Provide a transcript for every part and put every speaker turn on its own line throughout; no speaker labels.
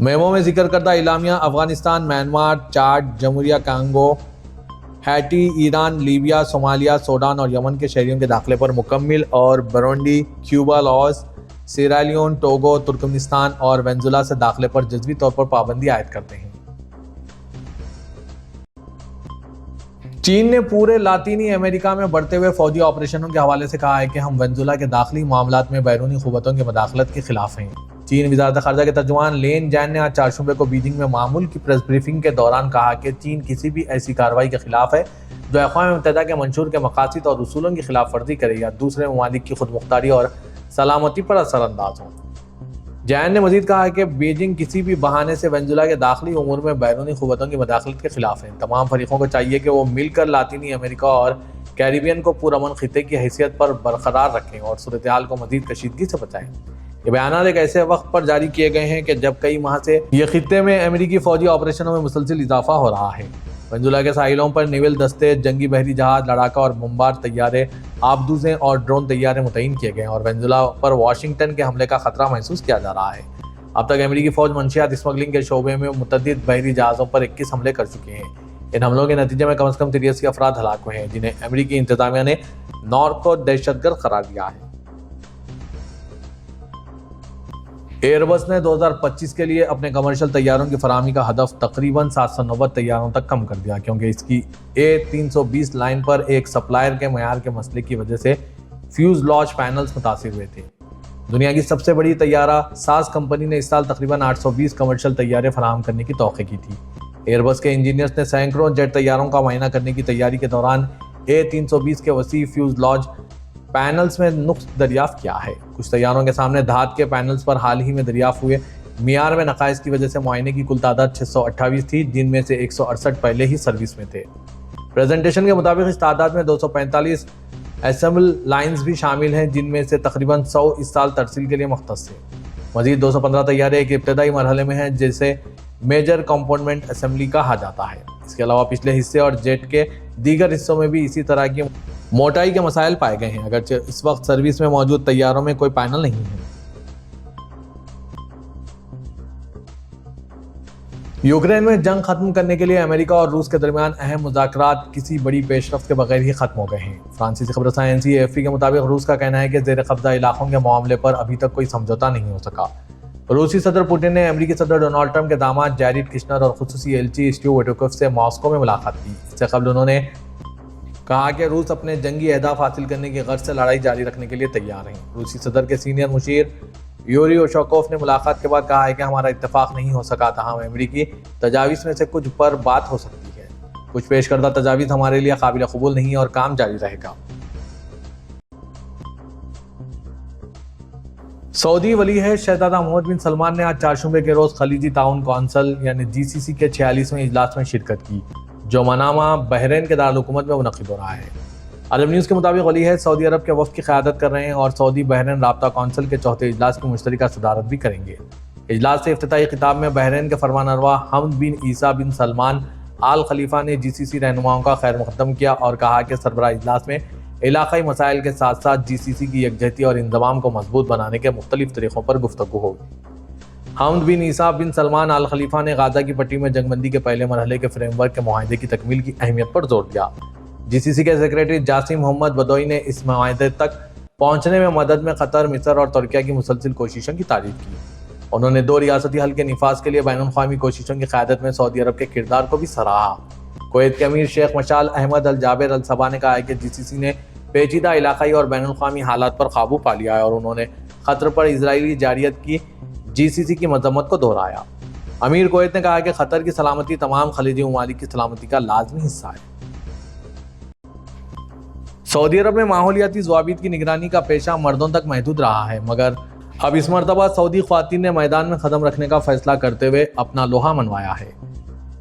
Memo میں ذکر کردہ اعلامیہ افغانستان، میانمار، چاڈ، جمہوریہ Congo, Haiti, Iran, Libya, Somalia, Sudan اور یمن کے شہریوں کے داخلے پر مکمل اور Burundi, Cuba, Laos, Sierra Leone, Togo, ترکمنستان اور وینزولا سے داخلے پر جزوی طور پر پابندی عائد کرتے ہیں۔ چین نے پورے لاطینی امریکہ میں بڑھتے ہوئے فوجی آپریشنوں کے حوالے سے کہا ہے کہ ہم وینزولا کے داخلی معاملات میں بیرونی قوتوں کی مداخلت کے خلاف ہیں۔ چین وزارت خارجہ کے ترجمان لین جان نے آج چہارشنبے کو بیجنگ میں معمول کی پریس بریفنگ کے دوران کہا کہ چین کسی بھی ایسی کارروائی کے خلاف ہے جو اقوام متحدہ کے منشور کے مقاصد اور اصولوں کی خلاف ورزی کرے یا دوسرے ممالک کی خود مختاری اور سلامتی پر اثر انداز ہو۔ جان نے مزید کہا کہ بیجنگ کسی بھی بہانے سے وینزولا کے داخلی امور میں بیرونی قوتوں کی مداخلت کے خلاف ہے۔ تمام فریقوں کو چاہیے کہ وہ مل کر لاطینی امریکہ اور کیریبین کو پرامن خطے کی حیثیت پر برقرار رکھیں اور صورتحال کو مزید کشیدگی سے بچائیں۔ یہ بیانات ایک ایسے وقت پر جاری کیے گئے ہیں کہ جب کئی ماہ سے یہ خطے میں امریکی فوجی آپریشنوں میں مسلسل اضافہ ہو رہا ہے۔ وینزولا کے ساحلوں پر نیول دستے، جنگی بحری جہاز، لڑاکا اور بمبار طیارے، آبدوزیں اور ڈرون طیارے متعین کیے گئے ہیں اور وینزولا پر واشنگٹن کے حملے کا خطرہ محسوس کیا جا رہا ہے۔ اب تک امریکی فوج منشیات اسمگلنگ کے شعبے میں متعدد بحری جہازوں پر 21 حملے کر چکے ہیں۔ ان حملوں کے نتیجے میں کم از کم 83 افراد ہلاک ہوئے ہیں جنہیں امریکی انتظامیہ نے نارکو دہشت گرد قرار دیا ہے۔ ایئر بس نے 2025 کے لیے اپنے کمرشل طیاروں کی فراہمی کا ہدف تقریباً 790 طیاروں تک کم کر دیا کیونکہ اس کی A320 لائن پر ایک سپلائر کے معیار کے مسئلے کی وجہ سے فیوز لاج پینلز متاثر ہوئے تھے۔ دنیا کی سب سے بڑی طیارہ ساز کمپنی نے اس سال تقریباً 820 کمرشل طیارے فراہم کرنے کی توقع کی تھی۔ ایئر بس کے انجینئرز نے سینکڑوں جیٹ طیاروں کا معائنہ کرنے کی تیاری کے دوران A320 کے وسیع فیوز لاج پینلز میں نقص دریافت کیا ہے۔ کچھ طیاروں کے سامنے دھات کے پینلز پر حال ہی میں دریافت ہوئے معیار میں نقائص کی وجہ سے معائنے کی کل تعداد 628 تھی، جن میں سے 168 پہلے ہی سروس میں تھے۔ پریزنٹیشن کے مطابق اس تعداد میں 245 اسمبل لائنز بھی شامل ہیں جن میں سے تقریباً 100 اس سال ترسیل کے لیے مختص ہیں۔ مزید 215 طیارے ایک ابتدائی مرحلے میں ہیں جسے میجر کمپوننٹ اسمبلی کہا جاتا ہے۔ اس کے علاوہ پچھلے حصے اور جیٹ کے دیگر حصوں میں بھی اسی طرح کی موٹائی کے مسائل پائے گئے ہیں، اگرچہ اس وقت سروس میں موجود طیاروں میں کوئی پینل نہیں ہے۔ یوکرین میں جنگ ختم کرنے کے لیے امریکہ اور روس کے درمیان اہم مذاکرات کسی بڑی پیش رفت کے بغیر ہی ختم ہو گئے ہیں۔ فرانسیسی خبر رساں NCAFP کے مطابق روس کا کہنا ہے کہ زیر قبضہ علاقوں کے معاملے پر ابھی تک کوئی سمجھوتہ نہیں ہو سکا۔ روسی صدر پوٹن نے امریکی صدر ڈونالڈ ٹرمپ کے داماد جیریڈ کشنر اور خصوصی ایلچی اسٹیو وٹوکوف سے ماسکو میں ملاقات کی۔ اس سے قبل انہوں نے کہا کہ روس اپنے جنگی اہداف حاصل کرنے کی غرض سے لڑائی جاری رکھنے کے لیے تیار ہیں۔ روسی صدر کے سینئر مشیر یوری اوشاکوف نے ملاقات کے بعد کہا ہے کہ ہمارا اتفاق نہیں ہو سکا، تاہم امریکی تجاویز میں سے کچھ پر بات ہو سکتی ہے۔ کچھ پیش کردہ تجاویز ہمارے لیے قابل قبول نہیں اور کام جاری رہے گا۔ سعودی ولی عہد شہزادہ محمد بن سلمان نے آج چہارشنبے کے روز خلیجی تعاون کونسل یعنی GCC کے 46ویں اجلاس میں شرکت کی جو منامہ بحرین کے دارالحکومت میں منعقد ہو رہا ہے۔ عرب نیوز کے مطابق ولی عہد سعودی عرب کے وفد کی قیادت کر رہے ہیں اور سعودی بحرین رابطہ کونسل کے چوتھے اجلاس کی مشترکہ صدارت بھی کریں گے۔ اجلاس سے افتتاحی خطاب میں بحرین کے فرمانروا حمد بن عیسیٰ بن سلمان آل خلیفہ نے GCC رہنماؤں کا خیر مقدم کیا اور کہا کہ سربراہ اجلاس میں علاقائی مسائل کے ساتھ ساتھ GCC کی یکجہتی اور انضمام کو مضبوط بنانے کے مختلف طریقوں پر گفتگو ہوگی۔ حمد بن عیسیٰ بن سلمان آل خلیفہ نے غزہ کی پٹی میں جنگ بندی کے پہلے مرحلے کے فریم ورک کے معاہدے کی تکمیل کی اہمیت پر زور دیا۔ GCC کے سیکریٹری جاسم محمد بدوئی نے اس معاہدے تک پہنچنے میں مدد میں قطر، مصر اور ترکیہ کی مسلسل کوششوں کی تعریف کی۔ انہوں نے دو ریاستی حل کے نفاذ کے لیے بین الاقوامی کوششوں کی قیادت میں سعودی عرب کے کردار کو بھی سراہا۔ کویت کے امیر شیخ مشال احمد الجابر الصباح نے کہا ہے کہ GCC نے پیچیدہ علاقائی اور بین الاقوامی حالات پر قابو پا لیا ہے اور انہوں نے قطر پر اسرائیلی جارحیت کی GCC کی مذمت کو دہرایا۔ امیر کویت نے کہا کہ قطر کی سلامتی تمام خلیجی ممالک کی سلامتی کا لازمی حصہ ہے۔ سعودی عرب میں ماحولیاتی ضوابط کی نگرانی کا پیشہ مردوں تک محدود رہا ہے، مگر اب اس مرتبہ سعودی خواتین نے میدان میں قدم رکھنے کا فیصلہ کرتے ہوئے اپنا لوہا منوایا ہے۔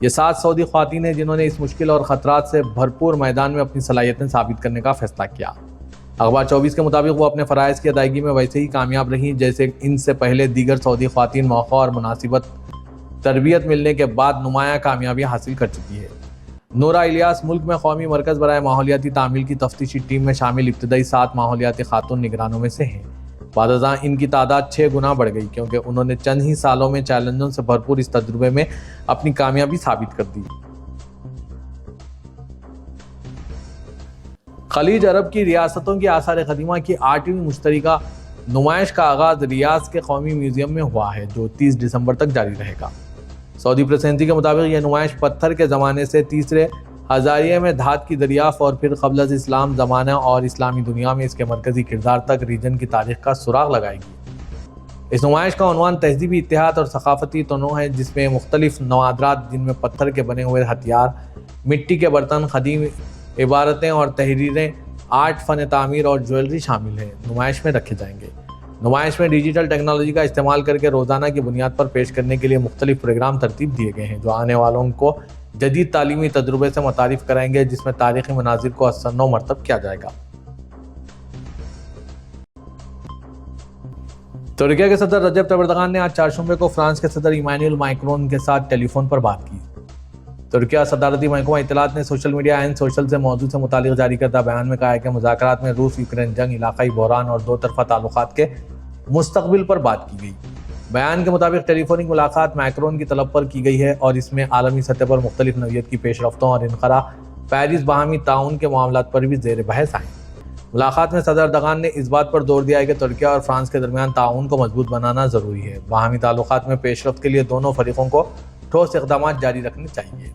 یہ 7 سعودی خواتین ہیں جنہوں نے اس مشکل اور خطرات سے بھرپور میدان میں اپنی صلاحیتیں ثابت کرنے کا فیصلہ کیا۔ اخبار 24 کے مطابق وہ اپنے فرائض کی ادائیگی میں ویسے ہی کامیاب رہیں جیسے ان سے پہلے دیگر سعودی خواتین موقع اور مناسبت تربیت ملنے کے بعد نمایاں کامیابیاں حاصل کر چکی ہے۔ نورہ الیاس ملک میں قومی مرکز برائے ماحولیاتی تعمیل کی تفتیشی ٹیم میں شامل ابتدائی 7 ماحولیاتی خاتون نگرانوں میں سے ہیں۔ بعد ازاں ان کی تعداد 6 گنا بڑھ گئی کیونکہ انہوں نے چند ہی سالوں میں چیلنجوں سے بھرپور اس تجربے میں اپنی کامیابی ثابت کر دی۔ خلیج عرب کی ریاستوں کی آثار قدیمہ کی 8ویں مشترکہ نمائش کا آغاز ریاض کے قومی میوزیم میں ہوا ہے جو 30 دسمبر تک جاری رہے گا۔ سعودی پریس ایجنسی کے مطابق یہ نمائش پتھر کے زمانے سے تیسرے ہزاریے میں دھات کی دریافت اور پھر قبل از اسلام زمانہ اور اسلامی دنیا میں اس کے مرکزی کردار تک ریجن کی تاریخ کا سراغ لگائے گی۔ اس نمائش کا عنوان تہذیبی اتحاد اور ثقافتی تنوع ہے، جس میں مختلف نوادرات جن میں پتھر کے بنے ہوئے ہتھیار، مٹی کے برتن، قدیم عبارتیں اور تحریریں، آرٹ، فن تعمیر اور جویلری شامل ہیں، نمائش میں رکھے جائیں گے۔ نمائش میں ڈیجیٹل ٹیکنالوجی کا استعمال کر کے روزانہ کی بنیاد پر پیش کرنے کے لیے مختلف پروگرام ترتیب دیے گئے ہیں جو آنے والوں کو جدید تعلیمی تجربے سے متعارف کرائیں گے، جس میں تاریخی مناظر کو 9 مرتب کیا جائے گا۔ ترکیہ کے صدر رجب طیب ایردوغان نے آج چہارشنبے کو فرانس کے صدر ایمانوئل میکرون کے ساتھ ٹیلی فون پر بات کی۔ ترکیہ صدارتی محکمہ اطلاعات نے سوشل میڈیا اینڈ سوشل سے موضوع سے متعلق جاری کردہ بیان میں کہا ہے کہ مذاکرات میں روس یوکرین جنگ، علاقائی بحران اور دو طرفہ تعلقات کے مستقبل پر بات کی گئی۔ بیان کے مطابق ٹیلی فونک ملاقات میکرون کی طلب پر کی گئی ہے اور اس میں عالمی سطح پر مختلف نوعیت کی پیش رفتوں اور انخلا پیرس باہمی تعاون کے معاملات پر بھی زیر بحث آئیں۔ ملاقات میں صدر ایردوغان نے اس بات پر زور دیا ہے کہ ترکیہ اور فرانس کے درمیان تعاون کو مضبوط بنانا ضروری ہے۔ باہمی تعلقات میں پیش رفت کے لیے دونوں فریقوں کو ٹھوس اقدامات جاری رکھنے چاہیے۔